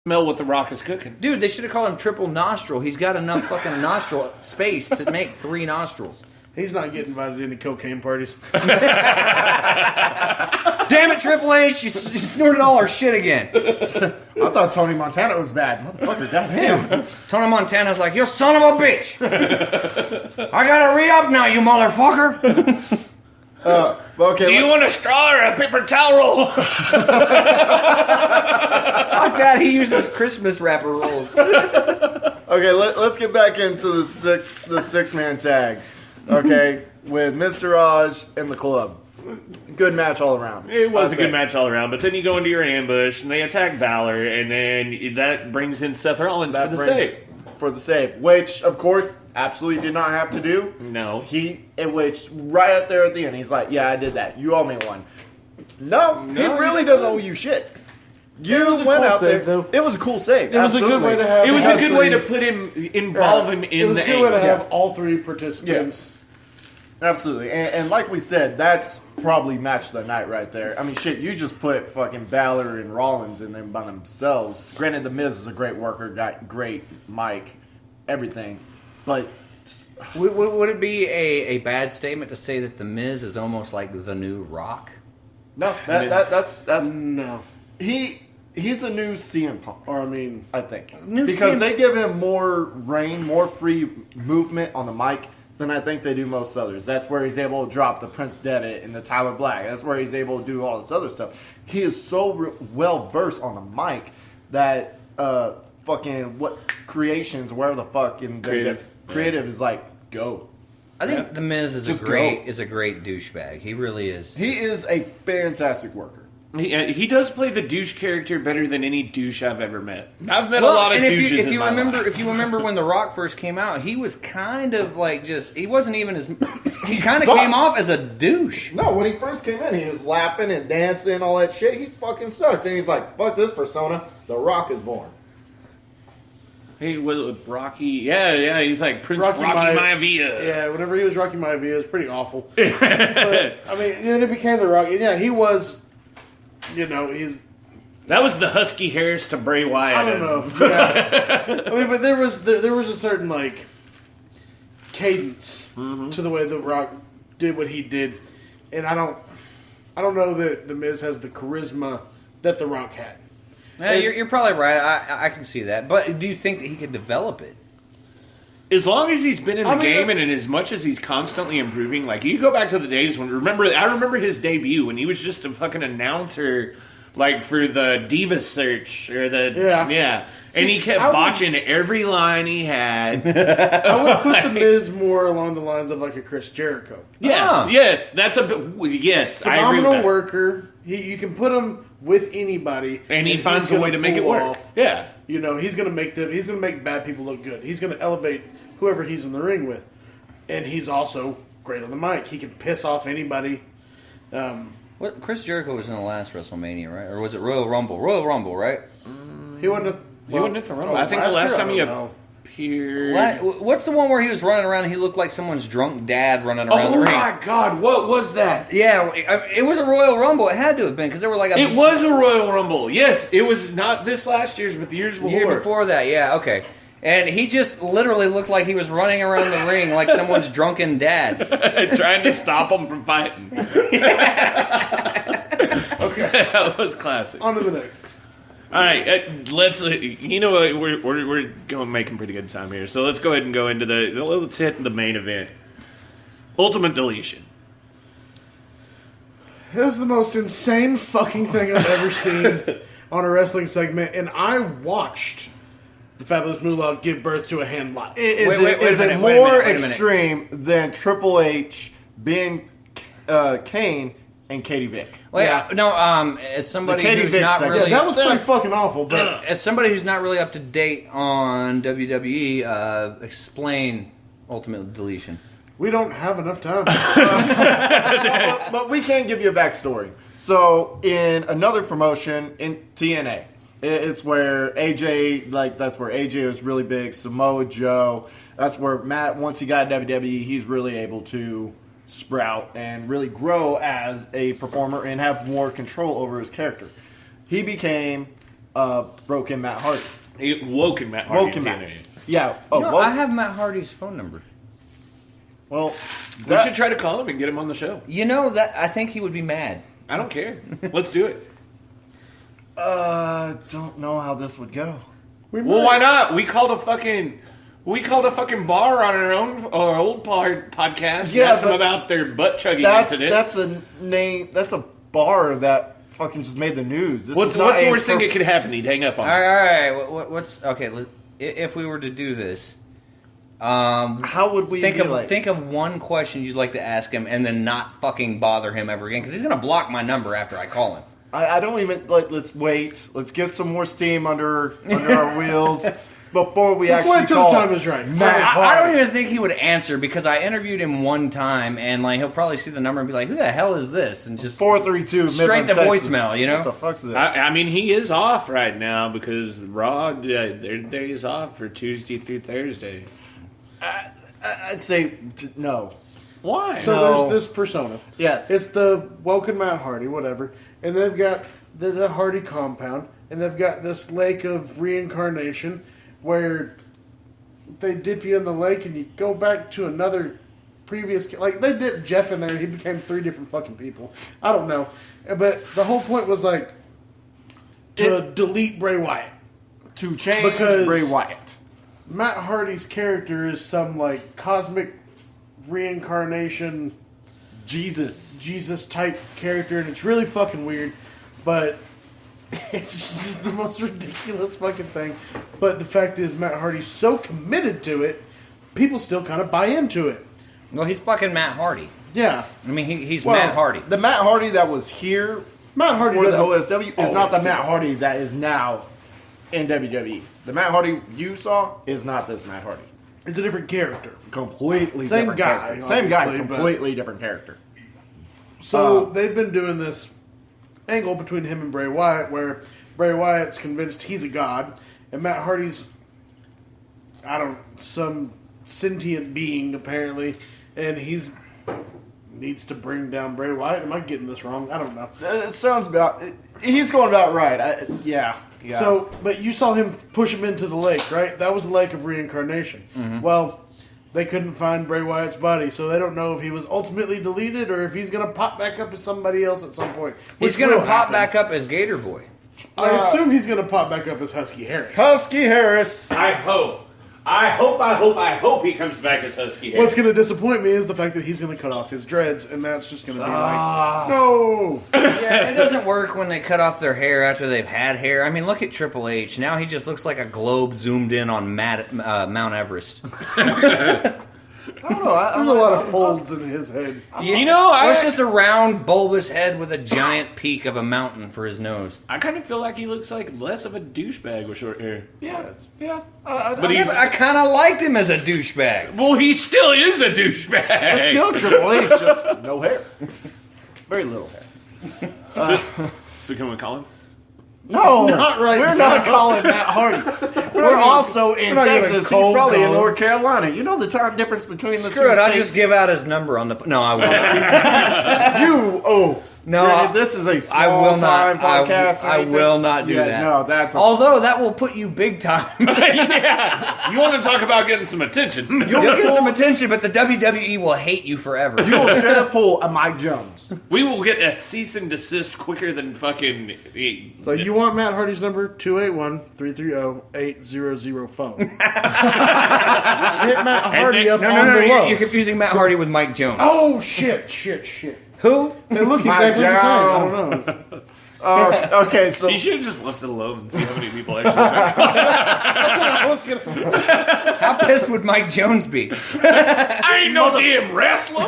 smell what The Rock is cooking. Dude, they should have called him Triple Nostril. He's got enough fucking nostril space to make 3 nostrils. He's not getting invited to any cocaine parties. Damn it, Triple H! You snorted all our shit again. I thought Tony Montana was bad. Motherfucker, goddamn. Tony Montana's like, you son of a bitch! I gotta re-up now, you motherfucker! Okay, Do you want a straw or a paper towel roll? Fuck that, he uses Christmas wrapper rolls. Okay, let's get back into the six-man tag. Okay, with Mr. Raj and the club. Good match all around. It was a good match all around, but then you go into your ambush, and they attack Balor, and then that brings in Seth Rollins for the save. For the save, which, of course, absolutely did not have to do. No. Which, right out there at the end, he's like, yeah, I did that. You owe me one. No, he really doesn't owe you shit. You went out there. Though. It was a cool save. It was a good way to have. It was a good way to put him, involve him in the It was a good way to angle. have all 3 participants. Absolutely. And like we said, that's probably match of the night right there. I mean, shit, you just put fucking Balor and Rollins in there by themselves. Granted, The Miz is a great worker, got great mic, everything. But Would it be a bad statement to say that The Miz is almost like the new Rock? no, that's No. he's a new CM Punk. Or, I mean... I think. New Because CM they give him more reign, more free movement on the mic than I think they do most others. That's where he's able to drop the Prince Devitt and the Tyler Black. That's where he's able to do all this other stuff. He is so well versed on the mic that fucking what creations, wherever the fuck in creative is like, go. I think The Miz is Just a great douchebag. He really is. He is a fantastic worker. He does play the douche character better than any douche I've ever met. I've met a lot of and douches if in you my remember, life. if you remember when The Rock first came out, he was kind of like he wasn't even as he kind of sucks. came off as a douche. No, when he first came in, he was laughing and dancing, all that shit. He fucking sucked. And he's like, fuck this persona. The Rock is born. He was Rocky. Yeah, he's like Prince Rocky Maivia. Yeah, whenever he was Rocky Maivia, it was pretty awful. But, I mean, then it became The Rock. Yeah, he was, he's... That was the Husky Harris to Bray Wyatt. I don't know. Yeah. I mean, but there was a certain, like, cadence to the way The Rock did what he did. And I don't know that The Miz has the charisma that The Rock had. Yeah, you're probably right. I can see that. But do you think that he could develop it? As long as he's been in the game and as much as he's constantly improving, like you go back to the days when I remember his debut when he was just a fucking announcer, like for the Diva Search or the See, and he kept botching every line he had. I would put The Miz more along the lines of like a Chris Jericho. Yeah, yes, that's I agree with Phenomenal that. worker. You can put him with anybody, and he finds a way to make it work. Yeah, he's gonna make bad people look good. He's gonna elevate whoever he's in the ring with, and he's also great on the mic. He can piss off anybody. What Chris Jericho was in the last WrestleMania, right? Or was it Royal Rumble? Royal Rumble, right? He wasn't. He wasn't at the Rumble. I think the last time he appeared. What's the one where he was running around and he looked like someone's drunk dad running around the ring? Oh my God, what was that? Yeah, it was a Royal Rumble. It had to have been because there were like It was a Royal Rumble. Yes, it was not this last year's, but the years before. Year before that, yeah, okay. And he just literally looked like he was running around the ring like someone's drunken dad. Trying to stop him from fighting. Okay. That was classic. On to the next. All right, let's. We're going making pretty good time here, so let's go ahead and go into let's hit the main event. Ultimate Deletion. This is the most insane fucking thing I've ever seen on a wrestling segment, and I watched the Fabulous Moolah give birth to a hand lock. Is it more extreme than Triple H being Kane and Katie Vick? As somebody who's not really... that was pretty fucking awful, but... As somebody who's not really up to date on WWE, explain Ultimate Deletion. We don't have enough time. but we can give you a backstory. So, in another promotion in TNA, it's where AJ, that's where AJ was really big. Samoa Joe. That's where Matt, once he got WWE, he's really able to sprout and really grow as a performer and have more control over his character. He became broken Matt Hardy. He woken Matt Hardy. Woken Matt. TNA. Yeah. Oh, You know, well, I have Matt Hardy's phone number. well, We should try to call him and get him on the show. You know that I think he would be mad. I don't care. Let's do it. don't know how this would go. We Well, might. why not? We called a fucking bar on our old podcast. Yeah, asked them but about their butt chugging That's incident. a name. That's a bar that fucking just made the news. This What's is not the a worst thing per- that could happen? He'd hang up on All us. right. What's okay? If we were to do this, How would we think be of like? think of one question you'd like to ask him, and then not fucking bother him ever again, because he's gonna block my number after I call him. I don't even like. Let's wait. Let's get some more steam under our wheels before we Let's actually wait till call the time is right. Matt I Hardy. don't even think he would answer, because I interviewed him one time, and like he'll probably see the number and be like, "Who the hell is this?" And just 432 Straight Midland, to Texas. voicemail, you know? What the fuck's this? I mean, he is off right now because Raw, their day is off for Tuesday through Thursday. I'd say no. Why? So No. there's this persona. Yes. It's the woken Matt Hardy, whatever. And they've got the Hardy compound, and they've got this lake of reincarnation where they dip you in the lake and you go back to another previous. Like, they dipped Jeff in there and he became 3 different fucking people. I don't know. But the whole point was, like, to delete Bray Wyatt. to change Because- Bray Wyatt. Matt Hardy's character is some, like, cosmic reincarnation Jesus type character, and it's really fucking weird, but it's just the most ridiculous fucking thing. But the fact is, Matt Hardy's so committed to it, people still kind of buy into it. well, he's fucking Matt Hardy. Yeah, I mean, he's Well, Matt Hardy. The Matt Hardy that was here Matt Hardy for the doesn't OSW is not the always Matt do. Hardy that is now in WWE. The Matt Hardy you saw is not this Matt Hardy. It's a different character. Completely Same different guy, character. Same guy, obviously, but- completely different character. So they've been doing this angle between him and Bray Wyatt, where Bray Wyatt's convinced he's a god, and Matt Hardy's, some sentient being apparently, and he's needs to bring down Bray Wyatt. Am I getting this wrong? I don't know. It sounds about. He's going about right. Yeah. So, but you saw him push him into the lake, right? That was the lake of reincarnation. Mm-hmm. Well, they couldn't find Bray Wyatt's body, so they don't know if he was ultimately deleted or if he's going to pop back up as somebody else at some point. He's which gonna will pop happen. back up as Gator Boy. I assume he's going to pop back up as Husky Harris. Husky Harris. I hope he comes back as Husky Harris. What's going to disappoint me is the fact that he's going to cut off his dreads, and that's just going to be Ah. like, no. Yeah, it doesn't work when they cut off their hair after they've had hair. I mean, look at Triple H. Now he just looks like a globe zoomed in on Mount Everest. I don't know. There's a lot of folds in his head. You know, It's just a round, bulbous head with a giant peak of a mountain for his nose. I kind of feel like he looks like less of a douchebag with short hair. Yeah. Yeah. But he's I kind of liked him as a douchebag. well, he still is a douchebag. still Triple H, just no hair. Very little hair. So can we call him? No, Not right We're now. not calling Matt Hardy. We're also in not even Texas. He's cold probably in calling. North Carolina. You know the time difference between the two Screw it, I'll states? just give out his number on the... No, I won't. You, No, granted, this is a I will small-time not. podcast. I will not do Yeah, that. No, that's... Although that will put you big time. Yeah. You want to talk about getting some attention? You'll get some attention, but the WWE will hate you forever. you will straight up pull a Mike Jones. We will get a cease and desist quicker than fucking. So you want Matt Hardy's number? 281-330-800 phone. Hit Matt Hardy then- up No, on no, no, the you're, low. you're confusing Matt Hardy with Mike Jones. Oh, shit. Who? They look Mike exactly the same. I Jones. don't know. Okay, so You should have just left it alone and see how many people actually. I was gonna- How pissed would Mike Jones be? I ain't no damn wrestler.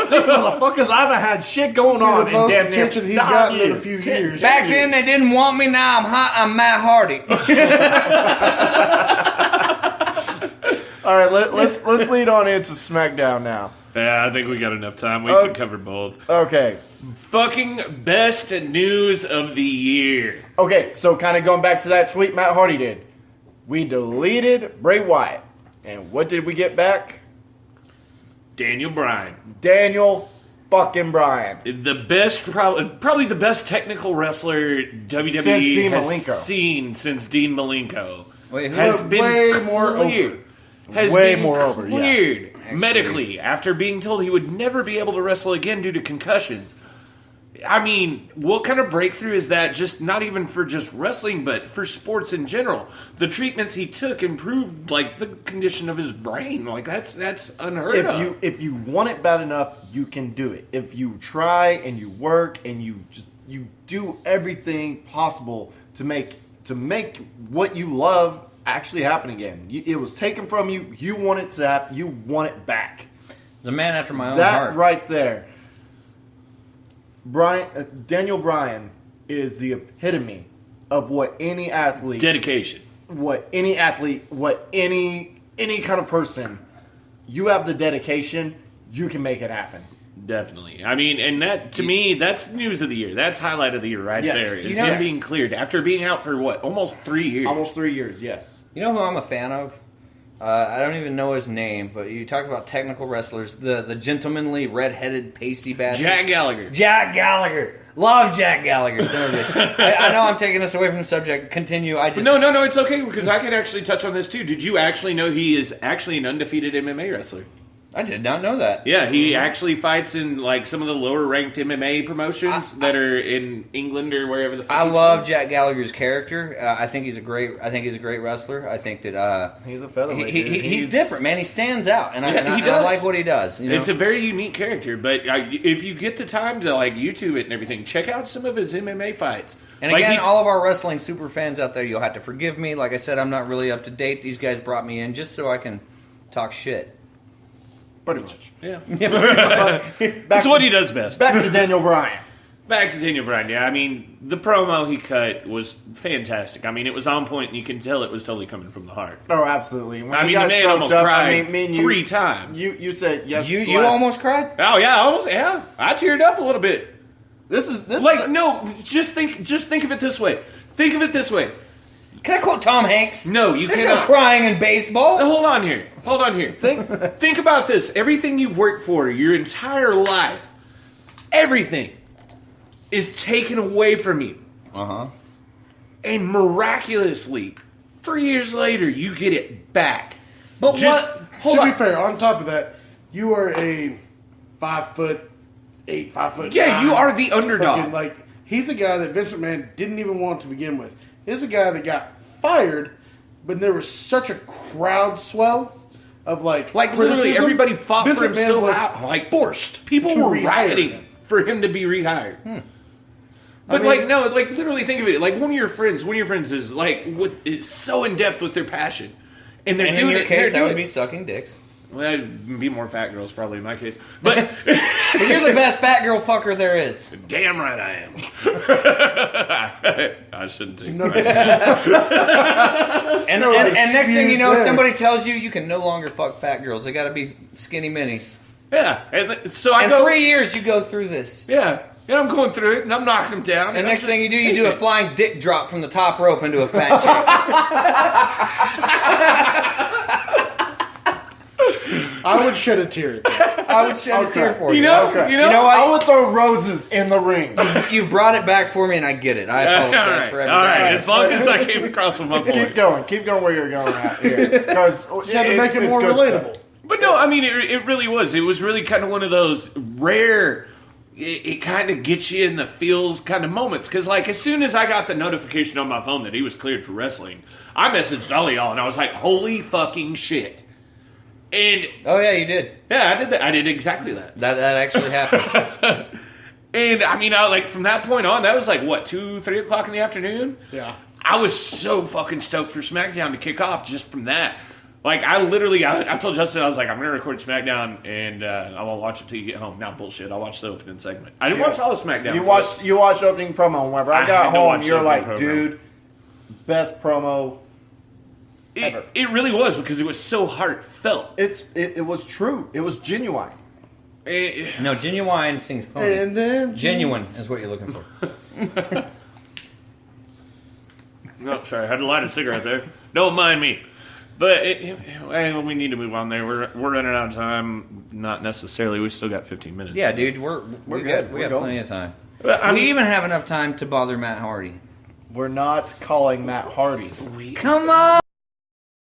this motherfucker's either had shit going on the in most damn near attention he's 9 gotten in a years. few 10 years. Back then they didn't want me, now I'm hot, I'm Matt Hardy. All right, let's lead on into SmackDown now. Yeah, I think we got enough time. We can cover both. Okay. Fucking best news of the year. Okay, so kind of going back to that tweet Matt Hardy did. We deleted Bray Wyatt. And what did we get back? Daniel Bryan. Daniel fucking Bryan. The best, probably the best technical wrestler WWE Since Dean has Malenko. seen since Dean Malenko. Wait, who- Has been way more cleared. over. Has Way been more over, yeah. cleared Actually- medically after being told he would never be able to wrestle again due to concussions. I mean, what kind of breakthrough is that? Just not even for just wrestling, but for sports in general. The treatments he took improved like the condition of his brain. Like that's unheard of. If you want it bad enough, you can do it. If you try and you work and you do everything possible to make what you love actually happen again. It was taken from you. You want it to happen. You want it back. The man after my own That heart. right there, Daniel Bryan is the epitome of what any athlete, Dedication. what any kind of person. You have the dedication. You can make it happen. Definitely. I mean, and that, to me, that's news of the year. That's highlight of the year right Yes. there. Is You know- him being cleared after being out for, what, almost 3 years? Almost 3 years. Yes. You know who I'm a fan of? I don't even know his name, but you talk about technical wrestlers. The gentlemanly, red-headed, pasty bastard. Jack Gallagher. Jack Gallagher. Love Jack Gallagher. Son of a bitch. I know I'm taking us away from the subject. Continue. I just No, it's okay because I can actually touch on this too. Did you actually know he is actually an undefeated MMA wrestler? I did not know that. Yeah, he actually fights in like some of the lower ranked MMA promotions that are in England or wherever the fuck I he's love from. Jack Gallagher's character. I think he's a great wrestler. I think that He's a featherweight. he's different, man. He stands out, and, Yeah, I he does. like what he does. You know? It's a very unique character, but if you get the time to like YouTube it and everything, check out some of his MMA fights. And Like, again, he- all of our wrestling super fans out there, you'll have to forgive me. Like I said, I'm not really up to date. These guys brought me in just so I can talk shit. Pretty much. yeah, Back that's to, what he does best. Back to Daniel Bryan. Back to Daniel Bryan. Yeah, I mean the promo he cut was fantastic. I mean it was on point, and you can tell it was totally coming from the heart. Oh, absolutely. When I he mean, got the man choked almost up, cried me and you, 3 times. You said yes. You last- almost cried? Oh yeah, almost. Yeah, I teared up a little bit. This is Like no, just think of it this way. Think of it this way. Can I quote Tom Hanks? No, you There's cannot. no crying in baseball. Hold on here. Think about this. Everything you've worked for your entire life, everything is taken away from you. Uh-huh. And miraculously, 3 years later, you get it back. But Just what? hold to on. be fair, on top of that, you are a 5'8", 5'9". Yeah, you are the underdog. Fucking, like he's a guy that Vince McMahon didn't even want to begin with. He's a guy that got fired, but there was such a crowd swell of like Literally, criticism. everybody fought Vince for him McMahon so was out. Like forced. people to were rehire rioting him. for him to be rehired. But I mean- literally think of it. Like one of your friends is like is so in depth with their passion, and they're And doing in your it. case, they're that doing would be it. sucking dicks. Well, that'd be more fat girls probably in my case. But But you're the best fat girl fucker there is. damn right I am. I shouldn't take No, credit. And, No, and, like, and next thing you know, yeah. somebody tells you can no longer fuck fat girls. They got to be skinny minis. Yeah, and so I In go. 3 years, you go through this. Yeah, I'm going through it, and I'm knocking them down. And next thing you do a flying dick drop from the top rope into a fat chick. I would shed a tear at that. I would shed a tear for you. You know, Okay. you know, You know what? I would throw roses in the ring. You've brought it back for me, and I get it. I all apologize right, for all everything. right. As long as I came across with my point. Keep going where you're going at here, because You had to make it more relatable. But no, I mean, it really was. It was really kind of one of those rare. It kind of gets you in the feels kind of moments. Because, like, as soon as I got the notification on my phone that he was cleared for wrestling, I messaged all of y'all and I was like, holy fucking shit. And, Oh yeah, you did. yeah, I did that. I did exactly that. That actually happened. And, I mean, from that point on, that was like, what, 2, 3 o'clock in the afternoon? Yeah. I was so fucking stoked for SmackDown to kick off just from that. Like, I told Justin, I was like, I'm going to record SmackDown, and I will watch it till you get home. Now, bullshit. I'll watch the opening segment. I didn't watch all of SmackDown. You watched opening promo. Whenever I I got had to home, watch you're the like, opening promo. dude, best promo. ever. It really was, because it was so heartfelt. It was true. It was genuine. No, Genuine sings pony. And then Genuine is what you're looking for. No, sorry, I had to light a cigarette there. Don't mind me. But we need to move on there. We're running out of time. Not necessarily. We still got 15 minutes. Yeah, dude, we're good. We got going. plenty of time. But, We even have enough time to bother Matt Hardy. We're not calling Matt Hardy. Come on!